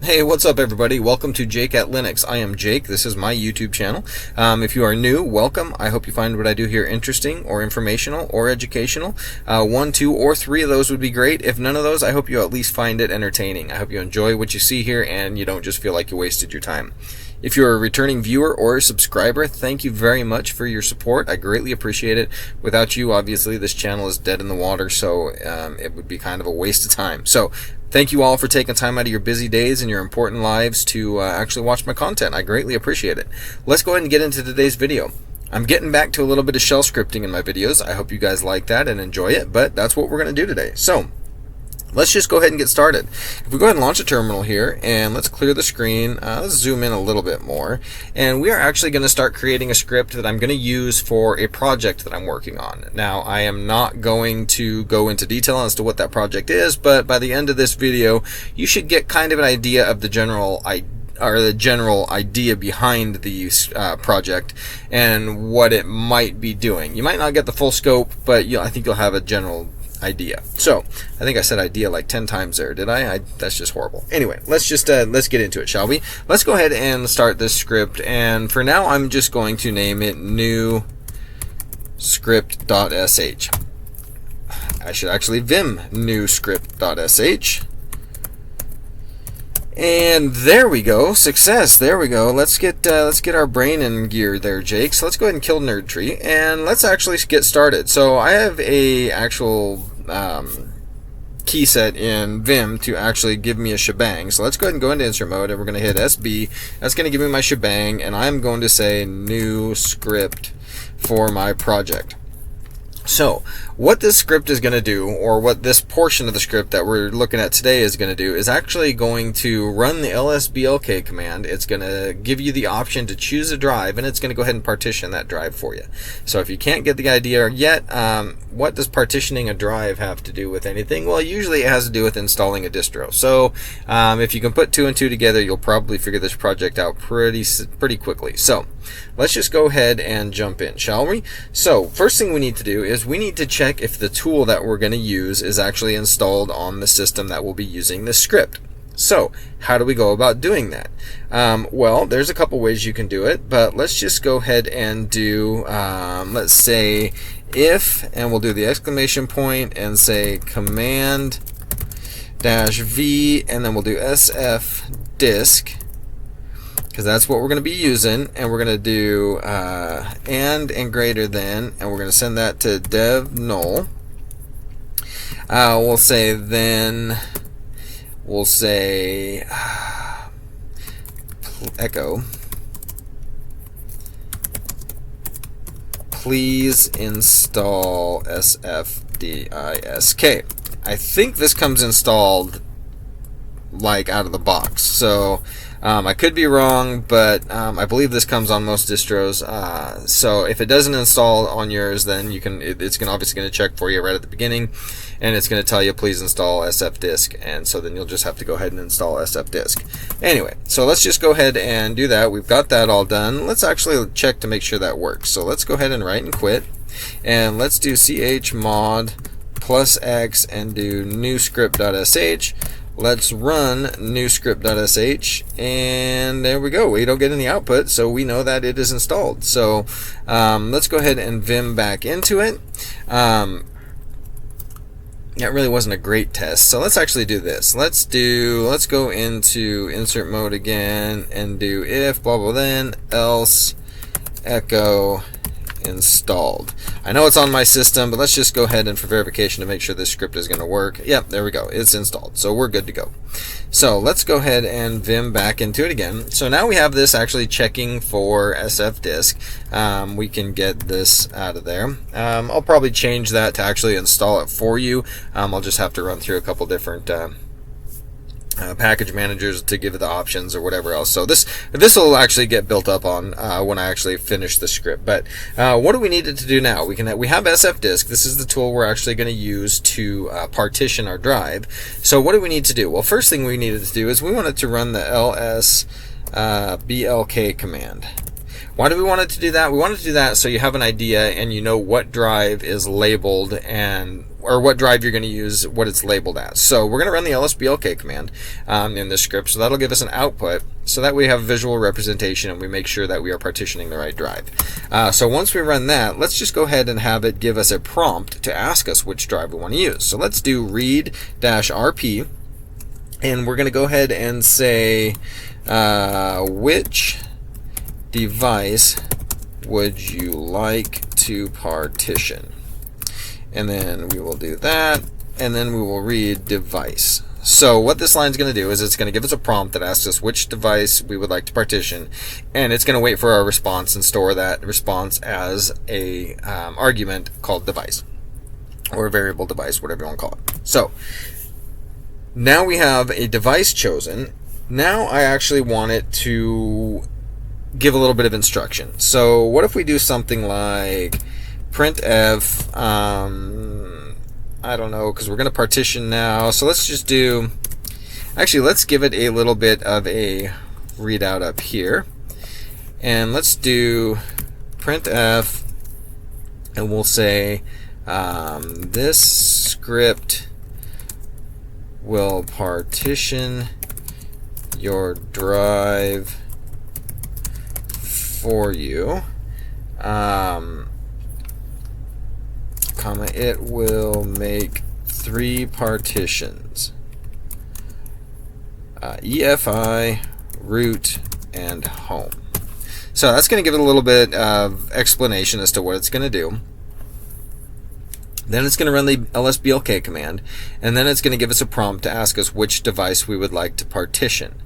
Hey, what's up everybody? Welcome to Jake at Linux. I am Jake. This is my YouTube channel. If you are new, welcome. I hope you find what I do here interesting or informational or educational. One, two, or three of those would be great. If none of those, I hope you at least find it entertaining. I hope you enjoy what you see here and you don't just feel like you wasted your time. If you're a returning viewer or a subscriber, thank you very much for your support. I greatly appreciate it. Without you, obviously, this channel is dead in the water, so it would be kind of a waste of time. So thank you all for taking time out of your busy days and your important lives to actually watch my content. I greatly appreciate it. Let's go ahead and get into today's video. I'm getting back to a little bit of shell scripting in my videos. I hope you guys like that and enjoy it, but that's what we're going to do today. So let's just go ahead and get started. If we go ahead and launch a terminal here, and let's clear the screen, let's zoom in a little bit more, and we are actually going to start creating a script that I'm going to use for a project that I'm working on. Now, I am not going to go into detail as to what that project is, but by the end of this video, you should get kind of an idea of the general idea behind the project and what it might be doing. You might not get the full scope, but I think you'll have a general idea. So I think I said idea like 10 times there, did I? That's just horrible. Anyway, let's get into it, shall we? Let's go ahead and start this script, and for now I'm just going to name it new script.sh. I should actually vim new script.sh. And there we go, success. There we go. Let's get our brain in gear there, Jake. So let's go ahead and kill nerd tree, and let's actually get started. So I have a actual key set in Vim to actually give me a shebang. So let's go ahead and go into insert mode, and we're going to hit SB. That's going to give me my shebang, and I'm going to say new script for my project. So what this script is going to do, or what this portion of the script that we're looking at today is going to do, is actually going to run the lsblk command. It's going to give you the option to choose a drive, and it's going to go ahead and partition that drive for you. So if you can't get the idea yet, what does partitioning a drive have to do with anything? Well, usually it has to do with installing a distro. So if you can put two and two together, you'll probably figure this project out pretty quickly. So let's just go ahead and jump in, shall we? So first thing we need to do is we need to check if the tool that we're going to use is actually installed on the system that will be using this script. So how do we go about doing that? Well, there's a couple ways you can do it, but let's just go ahead and do, let's say if, and we'll do the exclamation point and say command -v, and then we'll do sfdisk, because that's what we're going to be using, and we're going to do and greater than, and we're going to send that to dev null. We'll say then, we'll say echo please install sfdisk. I think this comes installed like out of the box, so I could be wrong, but I believe this comes on most distros. So if it doesn't install on yours, then it's obviously going to check for you right at the beginning, and it's going to tell you please install sfdisk, and so then you'll just have to go ahead and install sfdisk. Anyway, so let's just go ahead and do that. We've got that all done. Let's actually check to make sure that works. So let's go ahead and write and quit, and let's do chmod +x and do new script.sh. Let's run new script.sh, and there we go. We don't get any output, so we know that it is installed. So let's go ahead and vim back into it. That really wasn't a great test, so let's actually do this. Let's go into insert mode again and do if blah blah then else echo installed. I know it's on my system, but let's just go ahead and for verification to make sure this script is going to work. Yep, there we go. It's installed, so we're good to go. So let's go ahead and vim back into it again. So now we have this actually checking for sfdisk. We can get this out of there. I'll probably change that to actually install it for you. I'll just have to run through a couple different package managers to give it the options or whatever else. So this will actually get built up on when I actually finish the script. But what do we need it to do now? We have sfdisk. This is the tool we're actually going to use to partition our drive. So what do we need to do? Well, first thing we needed to do is we wanted to run the lsblk command. Why do we want it to do that? We want it to do that so you have an idea and you know what drive is labeled or what drive you're going to use, what it's labeled as. So we're going to run the lsblk command in this script, so that'll give us an output so that we have visual representation and we make sure that we are partitioning the right drive. So once we run that, let's just go ahead and have it give us a prompt to ask us which drive we want to use. So let's do read-rp, and we're going to go ahead and say which device would you like to partition? And then we will do that, and then we will read device. So what this line is going to do is it's going to give us a prompt that asks us which device we would like to partition, and it's going to wait for our response and store that response as a argument called device, or a variable device, whatever you want to call it. So now we have a device chosen. Now I actually want it to give a little bit of instruction. So what if we do something like printf, I don't know, because we're going to partition now. So let's just do, actually let's give it a little bit of a readout up here. And let's do printf, and we'll say this script will partition your drive for you, comma, it will make 3 partitions, EFI, root, and home. So that's going to give it a little bit of explanation as to what it's going to do. Then it's going to run the lsblk command, and then it's going to give us a prompt to ask us which device we would like to partition.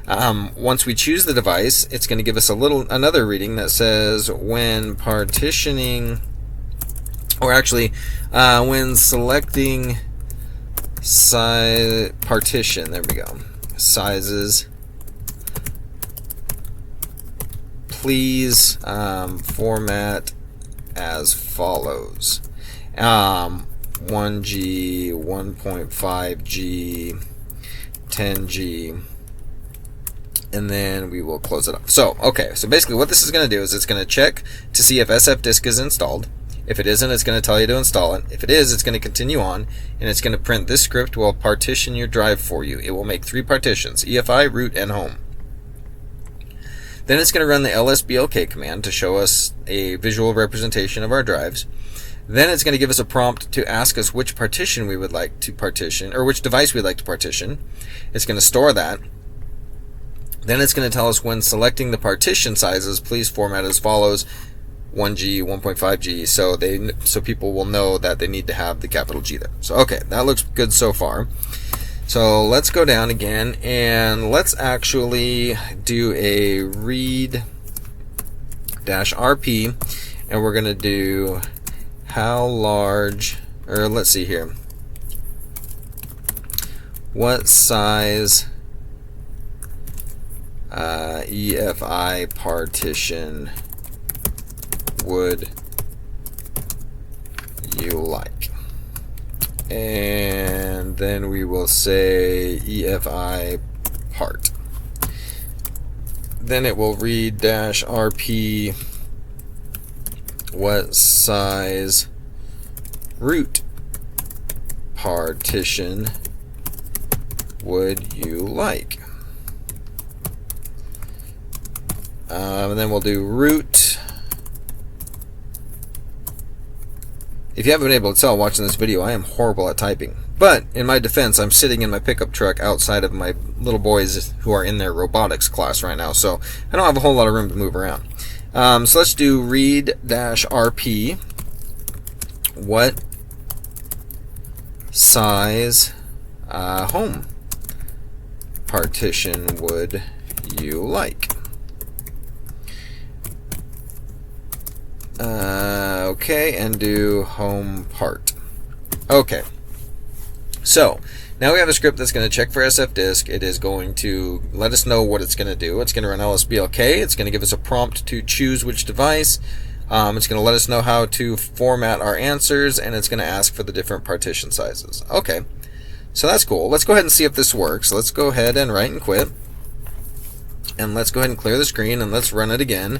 Once we choose the device, it's going to give us another reading that says when partitioning, or actually when selecting size partition, there we go, sizes, please format as follows. 1G, 1.5G, 10G, and then we will close it up. So, okay, so basically what this is going to do is it's going to check to see if sfdisk is installed. If it isn't, it's going to tell you to install it. If it is, it's going to continue on, and it's going to print this script will partition your drive for you. It will make 3 partitions, EFI, root, and home. Then it's going to run the lsblk command to show us a visual representation of our drives. Then it's going to give us a prompt to ask us which partition we would like to partition, or which device we'd like to partition. It's going to store that. Then it's going to tell us when selecting the partition sizes, please format as follows, 1G, 1.5G, so people will know that they need to have the capital G there. So okay, that looks good so far. So let's go down again, and let's actually do a read-rp, and we're going to do how large, or let's see here, what size EFI partition would you like? And then we will say EFI part. Then it will read-rp what size root partition would you like? And then we'll do root. If you haven't been able to tell watching this video, I am horrible at typing. But in my defense, I'm sitting in my pickup truck outside of my little boys who are in their robotics class right now, so I don't have a whole lot of room to move around. So let's do read-rp what size home partition would you like? Okay, and do home part. Okay, so now we have a script that's going to check for sfdisk. It is going to let us know what it's going to do. It's going to run lsblk. It's going to give us a prompt to choose which device. It's going to let us know how to format our answers, and it's going to ask for the different partition sizes. Okay, so that's cool. Let's go ahead and see if this works. Let's go ahead and write and quit, and let's go ahead and clear the screen, and let's run it again.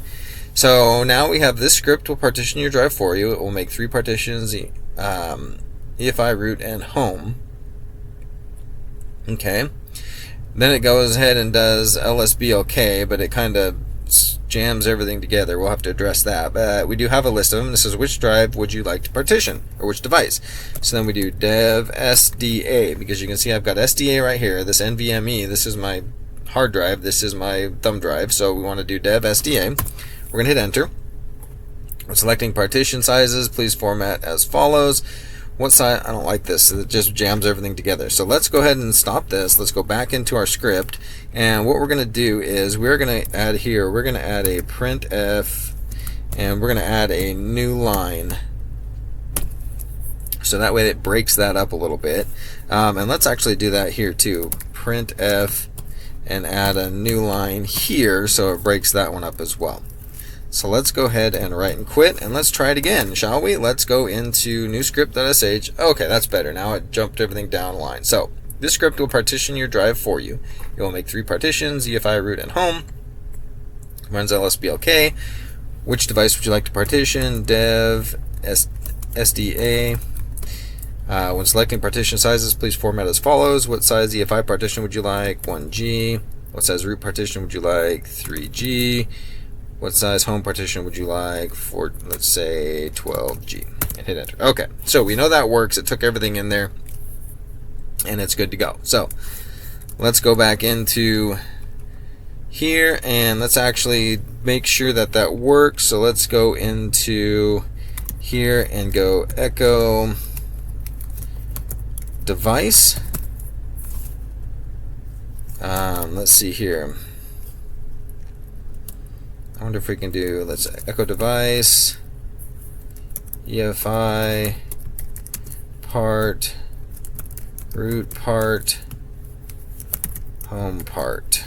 So now we have this script will partition your drive for you. It will make 3 partitions, EFI, root, and home. Okay. Then it goes ahead and does lsblk, but it kind of jams everything together. We'll have to address that. But we do have a list of them. This is which drive would you like to partition, or which device. So then we do dev SDA, because you can see I've got SDA right here. This NVMe, this is my hard drive, this is my thumb drive. So we want to do dev SDA. We're going to hit enter. We're selecting partition sizes. Please format as follows. What size? I don't like this. It just jams everything together. So let's go ahead and stop this. Let's go back into our script. And what we're going to do is we're going to add here, we're going to add a printf, and we're going to add a new line. So that way it breaks that up a little bit. And let's actually do that here too. Printf, and add a new line here so it breaks that one up as well. So let's go ahead and write and quit, and let's try it again, shall we? Let's go into new script.sh. Okay, that's better. Now it jumped everything down line. So this script will partition your drive for you. It will make 3 partitions, EFI, root, and home. Runs lsblk. Which device would you like to partition? Dev SDA. When selecting partition sizes, please format as follows. What size EFI partition would you like? 1G. What size root partition would you like? 3G. What size home partition would you like? For, let's say, 12G. And hit enter. Okay, so we know that works. It took everything in there, and it's good to go. So let's go back into here, and let's actually make sure that that works. So let's go into here and go echo device. Let's see here. I wonder if we can do, let's echo device, EFI, part, root part, home part.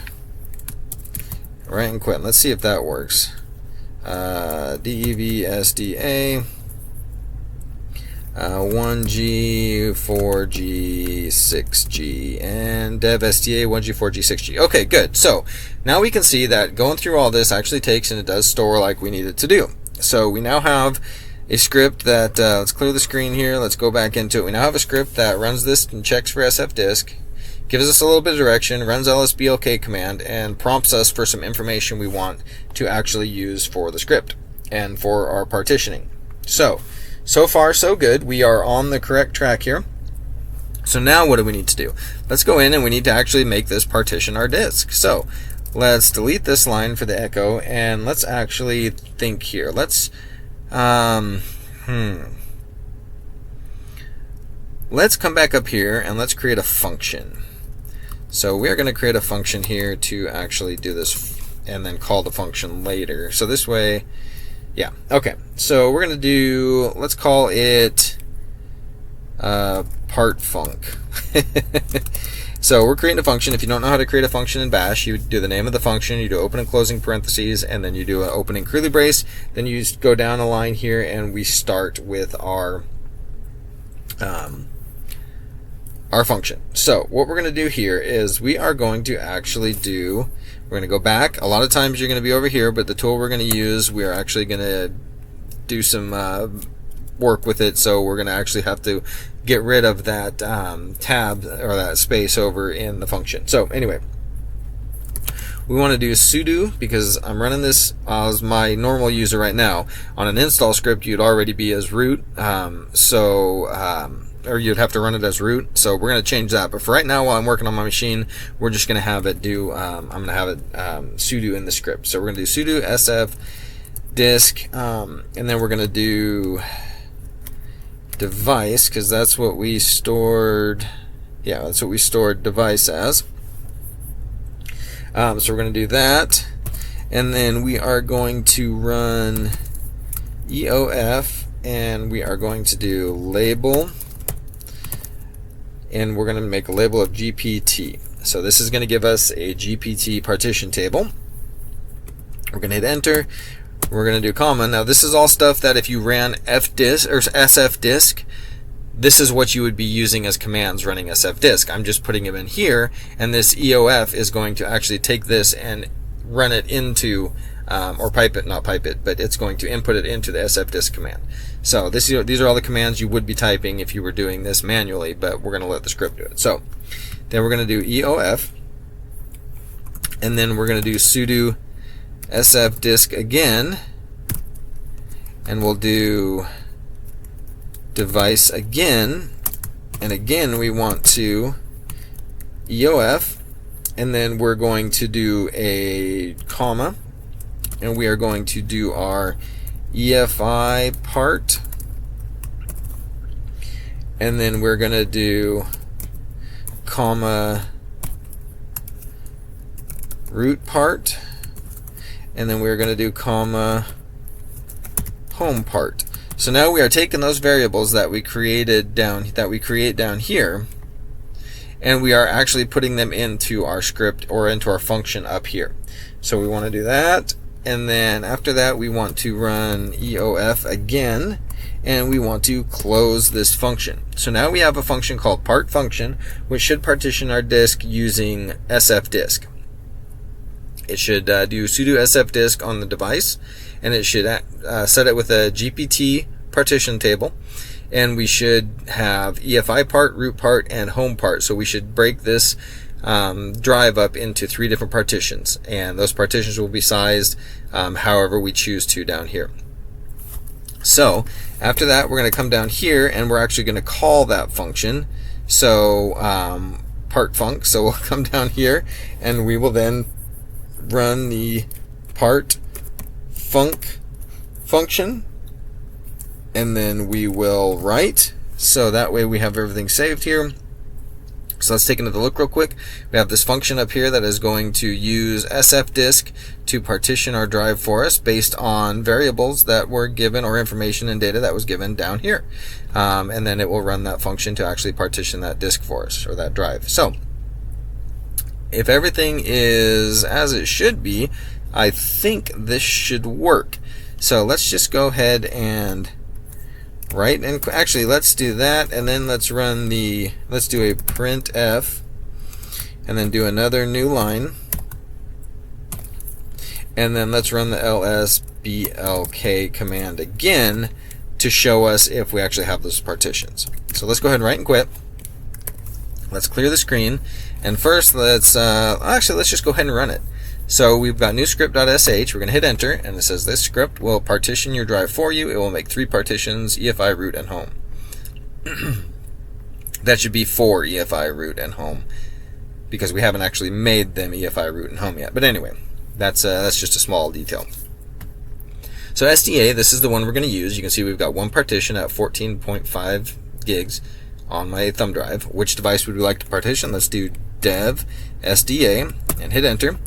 Right and quit. Let's see if that works. DEV SDA, 1G, 4G, 6G, and dev SDA 1G, 4G, 6G. Okay, good. So now we can see that going through all this actually takes, and it does store like we need it to do. So we now have a script that, let's clear the screen here, let's go back into it. We now have a script that runs this and checks for SF disk, gives us a little bit of direction, runs lsblk command, and prompts us for some information we want to actually use for the script and for our partitioning. So far so good. We are on the correct track here. So now what do we need to do? Let's go in and we need to actually make this partition our disk. So let's delete this line for the echo, and let's actually think here. Let's let's come back up here and let's create a function. So we're going to create a function here to actually do this and then call the function later. So this way, yeah, okay. So we're going to do, let's call it part func. So we're creating a function. If you don't know how to create a function in Bash, you do the name of the function, you do open and closing parentheses, and then you do an opening curly brace. Then you just go down a line here, and we start with our function. So what we're going to do here is we are going to actually do, we're going to go back. A lot of times you're going to be over here, but the tool we're going to use, we are actually going to do some work with it. So we're going to actually have to get rid of that tab or that space over in the function. So anyway, we want to do sudo, because I'm running this as my normal user right now. On an install script, you'd already be as root, or you'd have to run it as root. So we're going to change that. But for right now, while I'm working on my machine, we're just going to have it do, I'm going to have it sudo in the script. So we're going to do sudo sf disk, and then we're going to do device, because that's what we stored, yeah, that's what we stored device as. So we're going to do that, and then we are going to run EOF, and we are going to do label, and we're going to make a label of GPT. So this is going to give us a GPT partition table. We're going to hit enter. We're going to do comma. Now this is all stuff that if you ran fdisk or sfdisk, this is what you would be using as commands running sfdisk. I'm just putting them in here, and this EOF is going to actually take this and run it into or pipe it, not pipe it, but it's going to input it into the sfdisk command. So these are all the commands you would be typing if you were doing this manually, but we're going to let the script do it. So then we're going to do EOF, and then we're going to do sudo sfdisk again, and we'll do device again, and again we want to EOF, and then we're going to do a comma, and we are going to do our EFI part, and then we're going to do comma root part, and then we're going to do comma home part. So now we are taking those variables that we create down here, and we are actually putting them into our script or into our function up here. So we want to do that, and then after that we want to run EOF again, and we want to close this function. So now we have a function called part function, which should partition our disk using sfdisk. It should do sudo sfdisk on the device, and it should set it with a GPT partition table, and we should have EFI part, root part, and home part. So we should break this drive up into 3 different partitions, and those partitions will be sized however we choose to down here. So after that, we're going to come down here, and we're actually going to call that function. So part func. So we'll come down here, and we will then run the part func function, and then we will write. So that way we have everything saved here. So let's take another look real quick. We have this function up here that is going to use sfdisk to partition our drive for us based on variables that were given, or information and data that was given down here. And then it will run that function to actually partition that disk for us, or that drive. So if everything is as it should be, I think this should work. So let's just go ahead and write, and actually let's do that, and then let's do a printf, and then do another new line, and then let's run the lsblk command again to show us if we actually have those partitions. So let's go ahead and write and quit. Let's clear the screen, and first let's just go ahead and run it. So we've got new script.sh. We're going to hit enter, and it says this script will partition your drive for you. It will make 3 partitions: EFI, root, and home. That should be 4 EFI, root, and home, because we haven't actually made them EFI, root, and home yet. But anyway, that's just a small detail. So SDA, this is the one we're going to use. You can see we've got one partition at 14.5 gigs on my thumb drive. Which device would we like to partition? Let's do dev SDA and hit enter.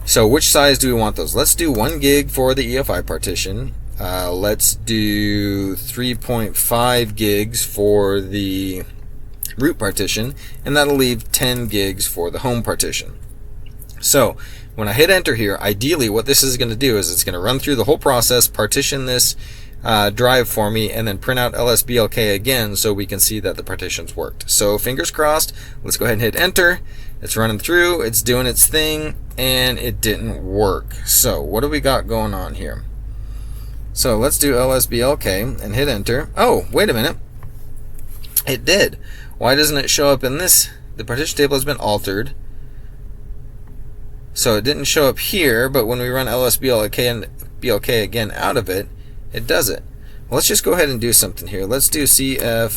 So which size do we want those? Let's do 1 gig for the EFI partition. Let's do 3.5 gigs for the root partition, and that'll leave 10 gigs for the home partition. So when I hit enter here, ideally what this is going to do is it's going to run through the whole process, partition this drive for me, and then print out lsblk again so we can see that the partitions worked. So fingers crossed. Let's go ahead and hit enter. It's running through, it's doing its thing, and it didn't work. So what do we got going on here? So let's do lsblk and hit enter. Oh, wait a minute. It did. Why doesn't it show up in this? The partition table has been altered. So it didn't show up here, but when we run lsblk again out of it, it does it. Well, let's just go ahead and do something here. Let's do sudo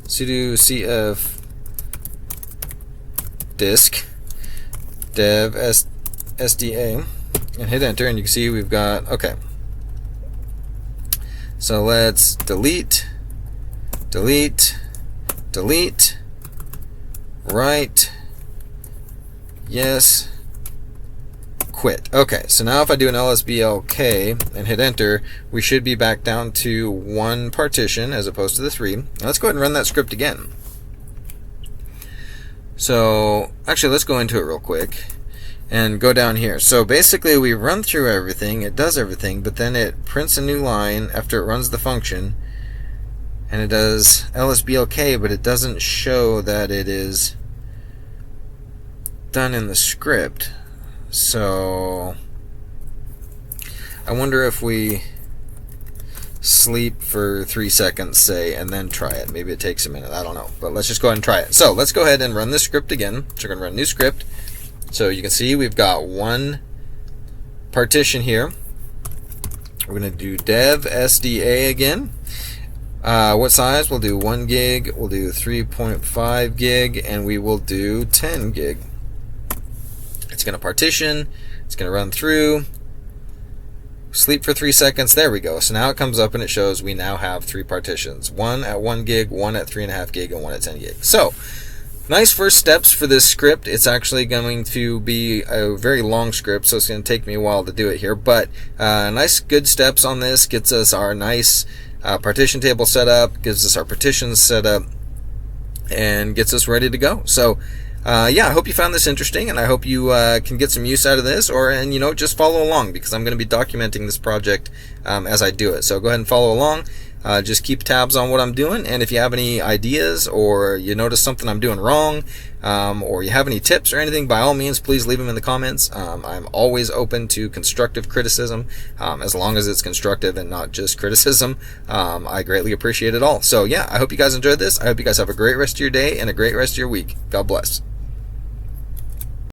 cf disk dev sda and hit enter, and you can see we've got, okay. So let's delete, write, yes, quit. Okay, so now if I do an lsblk and hit enter, we should be back down to 1 partition as opposed to the 3. Now let's go ahead and run that script again. So actually, let's go into it real quick and go down here. So basically we run through everything, it does everything, but then it prints a new line after it runs the function, and it does lsblk, but it doesn't show that it is done in the script. So I wonder if we sleep for 3 seconds, say, and then try it. Maybe it takes a minute. I don't know. But let's just go ahead and try it. So let's go ahead and run this script again. So we're going to run a new script. So you can see we've got one partition here. We're going to do dev SDA again. What size? We'll do 1 gig. We'll do 3.5 gig. And we will do 10 gig. It's going to partition. It's going to run through. Sleep for 3 seconds. There we go. So now it comes up and it shows we now have 3 partitions. One at 1 gig, one at 3.5 gig, and one at 10 gig. So, nice first steps for this script. It's actually going to be a very long script, so it's going to take me a while to do it here. But nice, good steps on this. Gets us our nice partition table set up, gives us our partitions set up, and gets us ready to go. So, yeah, I hope you found this interesting, and I hope you can get some use out of this, and just follow along, because I'm going to be documenting this project as I do it. So go ahead and follow along. Just keep tabs on what I'm doing, and if you have any ideas, or you notice something I'm doing wrong, or you have any tips or anything, by all means, please leave them in the comments. I'm always open to constructive criticism, as long as it's constructive and not just criticism. I greatly appreciate it all. So yeah, I hope you guys enjoyed this. I hope you guys have a great rest of your day and a great rest of your week. God bless.